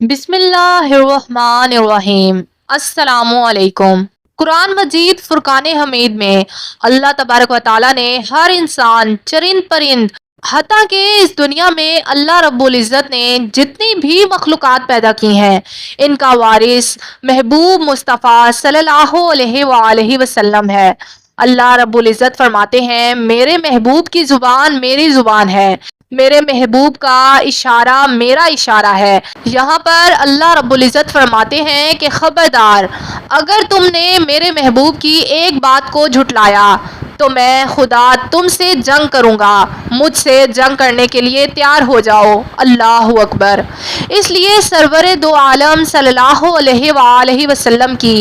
بسم اللہ الرحمن الرحیم۔ السلام علیکم۔ قرآن مجید فرقان حمید میں اللہ تبارک و تعالیٰ نے ہر انسان، چرند پرند، حتیٰ کہ اس دنیا میں اللہ رب العزت نے جتنی بھی مخلوقات پیدا کی ہیں، ان کا وارث محبوب مصطفیٰ صلی اللہ علیہ وآلہ وسلم ہے۔ اللہ رب العزت فرماتے ہیں، میرے محبوب کی زبان میری زبان ہے، میرے محبوب کا اشارہ میرا اشارہ ہے۔ یہاں پر اللہ رب العزت فرماتے ہیں کہ خبردار، اگر تم نے میرے محبوب کی ایک بات کو جھٹلایا تو میں خدا تم سے جنگ کروں گا، مجھ سے جنگ کرنے کے لیے تیار ہو جاؤ۔ اللہ اکبر۔ اس لیے سرور دو عالم صلی اللہ علیہ وآلہ وسلم کی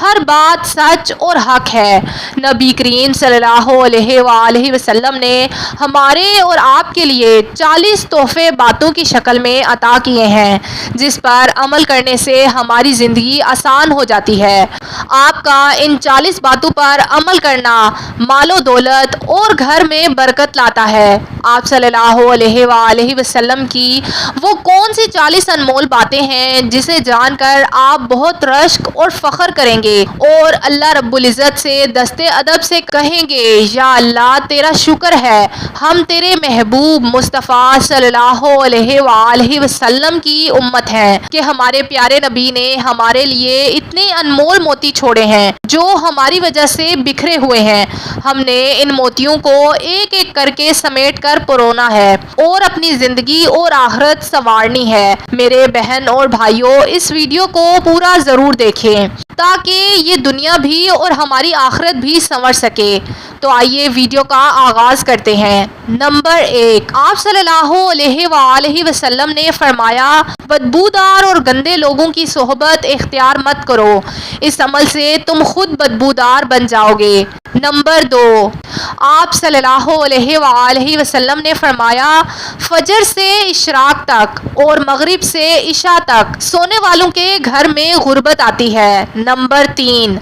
ہر بات سچ اور حق ہے۔ نبی کریم صلی اللہ علیہ وآلہ وسلم نے ہمارے اور آپ کے لیے 40 تحفے باتوں کی شکل میں عطا کیے ہیں، جس پر عمل کرنے سے ہماری زندگی آسان ہو جاتی ہے۔ آپ کا ان 40 باتوں پر عمل کرنا مال و دولت اور گھر میں برکت لاتا ہے۔ آپ صلی اللہ علیہ وآلہ وسلم کی وہ کون سی 40 انمول باتیں ہیں جسے جان کر آپ بہت رشک اور فخر کریں گے اور اللہ رب العزت سے دستے ادب سے کہیں گے، یا اللہ تیرا شکر ہے، ہم تیرے محبوب مصطفیٰ صلی اللہ علیہ وآلہ وسلم کی امت ہیں کہ ہمارے پیارے نبی نے ہمارے لیے اتنے انمول موتی چھوڑے ہیں جو ہماری وجہ سے بکھرے ہوئے ہیں۔ ہم نے ان موتیوں کو ایک ایک کر کے سمیٹ کر پرونا ہے اور اپنی زندگی اور آخرت سنوارنی ہے۔ میرے بہن اور بھائیوں، اس ویڈیو کو پورا ضرور دیکھیں تاکہ یہ دنیا بھی اور ہماری آخرت بھی سنور سکے۔ تو آئیے ویڈیو کا آغاز کرتے ہیں۔ نمبر 1، آپ صلی اللہ علیہ وآلہ وسلم نے فرمایا، بدبودار اور گندے لوگوں کی صحبت اختیار مت کرو، اس عمل سے تم خود بدبودار بن جاؤ گے۔ نمبر 2، آپ صلی اللہ علیہ وآلہ وسلم نے فرمایا، فجر سے اشراق تک اور مغرب سے عشاء تک سونے والوں کے گھر میں غربت آتی ہے۔ نمبر 3،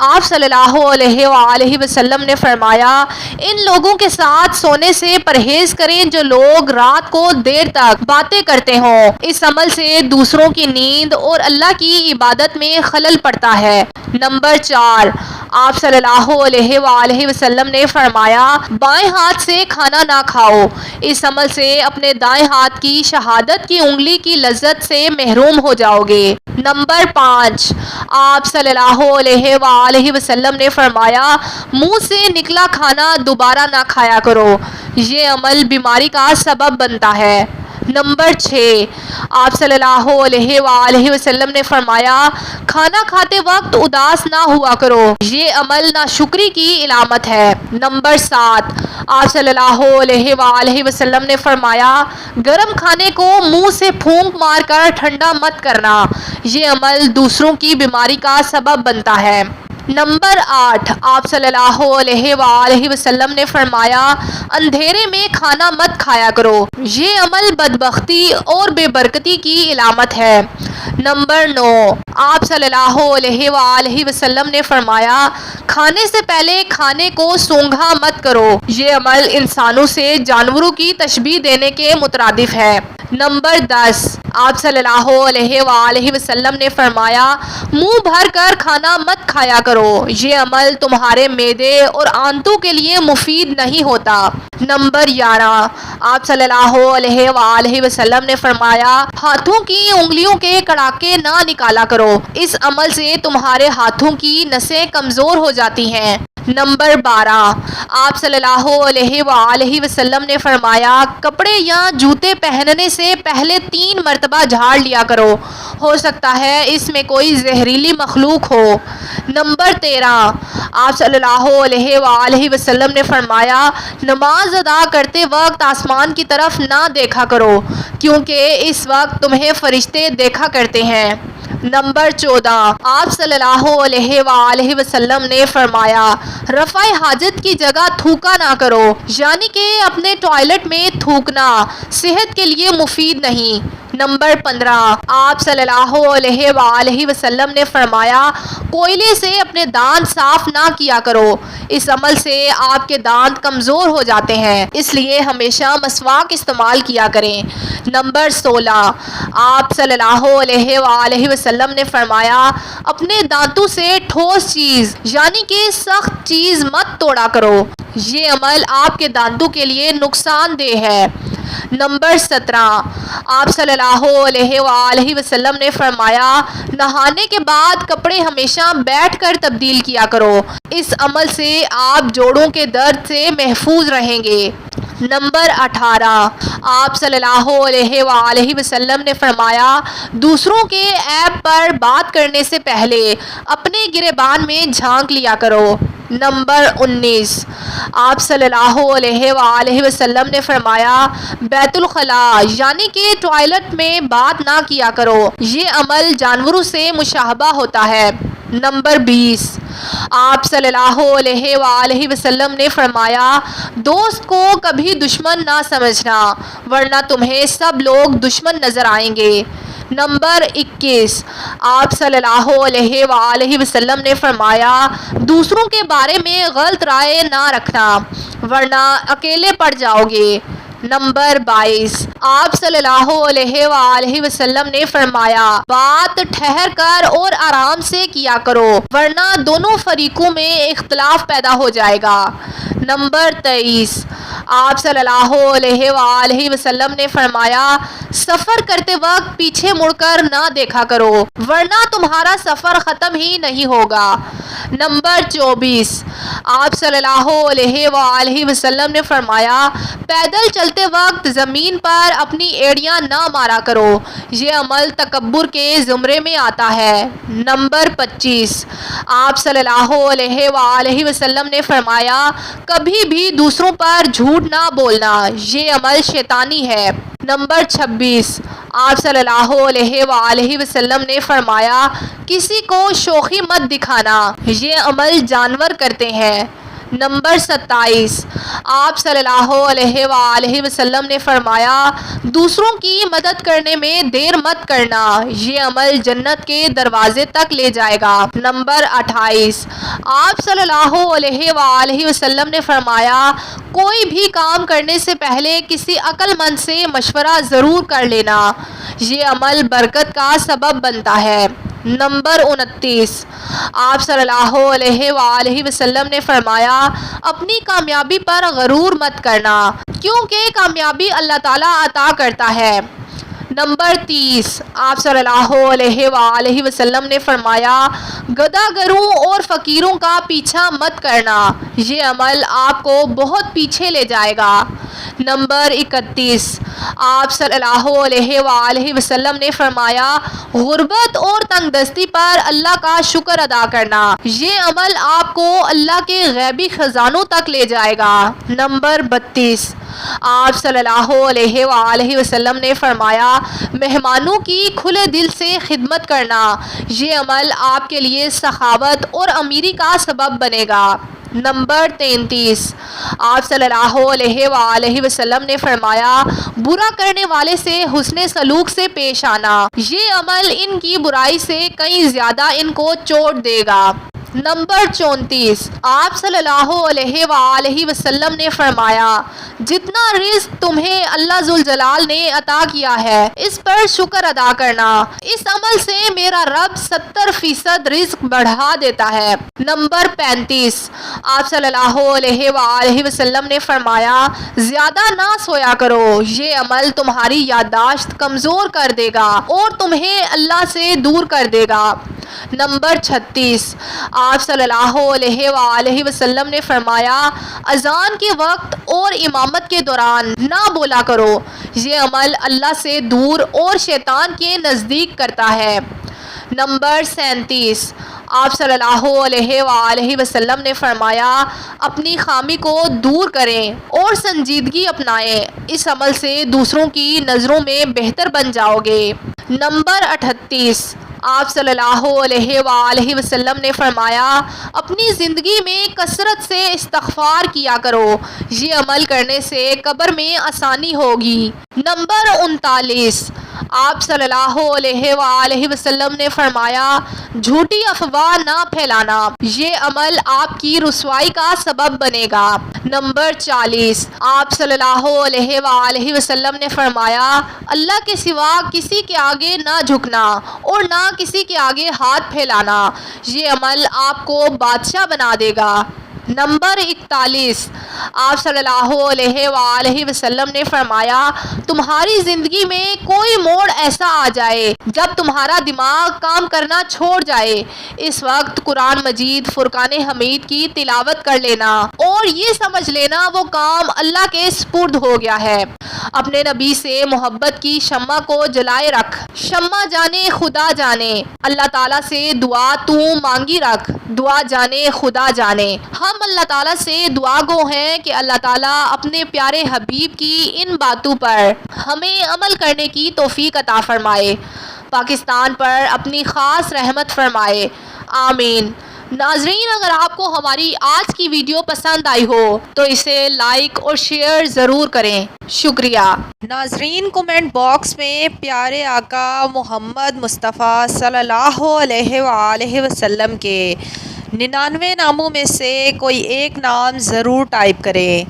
آپ صلی اللہ علیہ وآلہ وسلم نے فرمایا، ان لوگوں کے ساتھ سونے سے پرہیز کریں جو لوگ رات کو دیر تک باتیں کرتے ہوں، اس عمل سے دوسروں کی نیند اور اللہ کی عبادت میں خلل پڑتا ہے۔ نمبر 4، آپ صلی اللہ علیہ وآلہ وسلم نے فرمایا، بائیں ہاتھ سے کھانا نہ کھاؤ، اس عمل سے اپنے دائیں ہاتھ کی شہادت کی انگلی کی لذت سے محروم ہو جاؤ گے۔ نمبر 5، آپ صلی اللہ علیہ وآلہ وسلم نے فرمایا، منہ سے نکلا کھانا دوبارہ نہ کھایا کرو، یہ عمل بیماری کا سبب بنتا ہے۔ نمبر 6، آپ صلی اللہ علیہ وآلہ وسلم نے فرمایا، کھانا کھاتے وقت اداس نہ ہوا کرو، یہ عمل ناشکری کی علامت ہے۔ نمبر 7، آپ صلی اللہ علیہ وآلہ وسلم نے فرمایا، گرم کھانے کو منہ سے پھونک مار کر ٹھنڈا مت کرنا، یہ عمل دوسروں کی بیماری کا سبب بنتا ہے۔ نمبر 8، آپ صلی اللہ علیہ وآلہ وسلم نے فرمایا، اندھیرے میں کھانا مت کھایا کرو، یہ عمل بدبختی اور بے برکتی کی علامت ہے۔ نمبر 9، آپ صلی اللہ علیہ وآلہ وسلم نے فرمایا، کھانے سے پہلے کھانے کو سونگھا مت کرو، یہ عمل انسانوں سے جانوروں کی تشبیہ دینے کے مترادف ہے۔ نمبر 10، آپ صلی اللہ علیہ وآلہ وسلم نے فرمایا، منہ بھر کر کھانا مت کھایا کرو، یہ عمل تمہارے معدے اور آنتوں کے لیے مفید نہیں ہوتا۔ نمبر 11، آپ صلی اللہ علیہ وآلہ وسلم نے فرمایا، ہاتھوں کی انگلیوں کے کڑاکے نہ نکالا کرو، اس عمل سے تمہارے ہاتھوں کی نسیں کمزور ہو جاتی ہیں۔ نمبر 12، آپ صلی اللہ علیہ وآلہ وسلم نے فرمایا، کپڑے یا جوتے پہننے سے پہلے 3 مرتبہ جھاڑ لیا کرو، ہو سکتا ہے اس میں کوئی زہریلی مخلوق ہو۔ نمبر 13، آپ صلی اللہ علیہ وآلہ وسلم نے فرمایا، نماز ادا کرتے وقت آسمان کی طرف نہ دیکھا کرو، کیونکہ اس وقت تمہیں فرشتے دیکھا کرتے ہیں۔ نمبر 14، آپ صلی اللہ علیہ وآلہ وسلم نے فرمایا، رفع حاجت کی جگہ تھوکا نہ کرو، یعنی کہ اپنے ٹوائلٹ میں تھوکنا صحت کے لیے مفید نہیں، نمبر 15، آپ صلی اللہ علیہ وآلہ وسلم نے فرمایا کوئلے سے اپنے دانت صاف نہ کیا کرو، اس عمل سے آپ کے دانت کمزور ہو جاتے ہیں، اس لیے ہمیشہ مسواک استعمال کیا کریں۔ نمبر 16، آپ صلی اللہ علیہ وآلہ وسلم نے فرمایا اپنے دانتوں سے ٹھوس چیز یعنی کہ سخت چیز مت توڑا کرو، یہ عمل آپ کے دانتوں کے لیے نقصان دہ ہے۔ نمبر 17، آپ صلی اللہ علیہ وآلہ وسلم نے فرمایا نہانے کے بعد کپڑے ہمیشہ بیٹھ کر تبدیل کیا کرو، اس عمل سے آپ جوڑوں کے درد سے محفوظ رہیں گے۔ نمبر 18، آپ صلی اللہ علیہ وآلہ وسلم نے فرمایا دوسروں کے عیب پر بات کرنے سے پہلے اپنے گریبان میں جھانک لیا کرو۔ نمبر 19، آپ صلی اللہ علیہ وآلہ وسلم نے فرمایا بیت الخلاء یعنی کہ ٹوائلٹ میں بات نہ کیا کرو، یہ عمل جانوروں سے مشابہ ہوتا ہے۔ نمبر 20، آپ صلی اللہ علیہ وآلہ وسلم نے فرمایا دوست کو کبھی دشمن نہ سمجھنا ورنہ تمہیں سب لوگ دشمن نظر آئیں گے۔ نمبر 21، آپ صلی اللہ علیہ وآلہ وسلم نے فرمایا دوسروں کے بارے میں غلط رائے نہ رکھنا ورنہ اکیلے پڑ جاؤ گے۔ نمبر 22، آپ صلی اللہ علیہ وآلہ وسلم نے فرمایا بات ٹھہر کر اور آرام سے کیا کرو ورنہ دونوں فریقوں میں اختلاف پیدا ہو جائے گا۔ نمبر 23، آپ صلی اللہ علیہ وآلہ وسلم نے فرمایا سفر کرتے وقت پیچھے مڑ کر نہ دیکھا کرو ورنہ تمہارا سفر ختم ہی نہیں ہوگا۔ نمبر 24، آپ صلی اللہ علیہ وآلہ وسلم نے فرمایا پیدل چلتے وقت زمین پر اپنی ایڑیاں نہ مارا کرو، یہ عمل تکبر کے زمرے میں آتا ہے۔ نمبر 25، آپ صلی اللہ علیہ وآلہ وسلم نے فرمایا کبھی بھی دوسروں پر جھوٹ نہ بولنا، یہ عمل شیطانی ہے۔ نمبر 26، آپ صلی اللہ علیہ وآلہ وسلم نے فرمایا کسی کو شوخی مت دکھانا، یہ عمل جانور کرتے ہیں۔ نمبر 27، آپ صلی اللہ علیہ وآلہ وسلم نے فرمایا دوسروں کی مدد کرنے میں دیر مت کرنا، یہ عمل جنت کے دروازے تک لے جائے گا۔ نمبر 28، آپ صلی اللہ علیہ وآلہ وسلم نے فرمایا کوئی بھی کام کرنے سے پہلے کسی عقل مند سے مشورہ ضرور کر لینا، یہ عمل برکت کا سبب بنتا ہے۔ نمبر 29، آپ صلی اللہ علیہ وآلہ وسلم نے فرمایا اپنی کامیابی پر غرور مت کرنا کیونکہ کامیابی اللہ تعالیٰ عطا کرتا ہے۔ نمبر 30، آپ صلی اللہ علیہ وآلہ وسلم نے فرمایا گدھا گروں اور فقیروں کا پیچھا مت کرنا، یہ عمل آپ کو بہت پیچھے لے جائے گا۔ نمبر 31، آپ صلی اللہ علیہ وآلہ وسلم نے فرمایا غربت اور تنگ دستی پر اللہ کا شکر ادا کرنا، یہ عمل آپ کو اللہ کے غیبی خزانوں تک لے جائے گا۔ نمبر 32، آپ صلی اللہ علیہ وآلہ وسلم نے فرمایا مہمانوں کی کھلے دل سے خدمت کرنا، یہ عمل آپ کے لیے سخاوت اور امیری کا سبب بنے گا۔ نمبر 33، آپ صلی اللہ علیہ وآلہ وسلم نے فرمایا برا کرنے والے سے حسن سلوک سے پیش آنا، یہ عمل ان کی برائی سے کہیں زیادہ ان کو چوٹ دے گا۔ نمبر 34، آپ صلی اللہ علیہ وآلہ وسلم نے فرمایا جتنا رزق تمہیں اللہ ذوالجلال نے عطا کیا ہے اس پر شکر ادا کرنا، اس عمل سے میرا رب 70% رزق بڑھا دیتا ہے۔ نمبر 35، آپ صلی اللہ علیہ وآلہ وسلم نے فرمایا زیادہ نہ سویا کرو، یہ عمل تمہاری یادداشت کمزور کر دے گا اور تمہیں اللہ سے دور کر دے گا۔ نمبر 36، آپ صلی اللہ علیہ وآلہ وسلم نے فرمایا اذان کے وقت اور امامت کے دوران نہ بولا کرو، یہ عمل اللہ سے دور اور شیطان کے نزدیک کرتا ہے۔ نمبر 37، آپ صلی اللہ علیہ وآلہ وسلم نے فرمایا اپنی خامی کو دور کریں اور سنجیدگی اپنائیں، اس عمل سے دوسروں کی نظروں میں بہتر بن جاؤ گے۔ نمبر 38، آپ صلی اللہ علیہ وآلہ وسلم نے فرمایا اپنی زندگی میں کثرت سے استغفار کیا کرو، یہ عمل کرنے سے قبر میں آسانی ہوگی۔ نمبر 39، آپ صلی اللہ علیہ وآلہ وسلم نے فرمایا جھوٹی افواہ نہ پھیلانا، یہ عمل آپ کی رسوائی کا سبب بنے گا۔ نمبر 40، آپ صلی اللہ علیہ وآلہ وسلم نے فرمایا اللہ کے سوا کسی کے آگے نہ جھکنا اور نہ کسی کے آگے ہاتھ پھیلانا، یہ عمل آپ کو بادشاہ بنا دے گا۔ نمبر 41، آپ صلی اللہ علیہ وآلہ وسلم نے فرمایا تمہاری زندگی میں کوئی موڑ ایسا آ جائے جب تمہارا دماغ کام کرنا چھوڑ جائے، اس وقت قرآن مجید فرقان حمید کی تلاوت کر لینا اور یہ سمجھ لینا وہ کام اللہ کے سپرد ہو گیا ہے۔ اپنے نبی سے محبت کی شمع کو جلائے رکھ، شمع جانے خدا جانے، اللہ تعالیٰ سے دعا تو مانگی رکھ، دعا جانے خدا جانے۔ ہم اللہ تعالیٰ سے دعا گو ہیں کہ اللہ تعالیٰ اپنے پیارے حبیب کی ان باتوں پر ہمیں عمل کرنے کی توفیق عطا فرمائے، پاکستان پر اپنی خاص رحمت فرمائے، آمین۔ ناظرین، اگر آپ کو ہماری آج کی ویڈیو پسند آئی ہو تو اسے لائک اور شیئر ضرور کریں، شکریہ۔ ناظرین، کومنٹ باکس میں پیارے آقا محمد مصطفیٰ صلی اللہ علیہ وآلہ وسلم کے 99 ناموں میں سے کوئی ایک نام ضرور ٹائپ کریں۔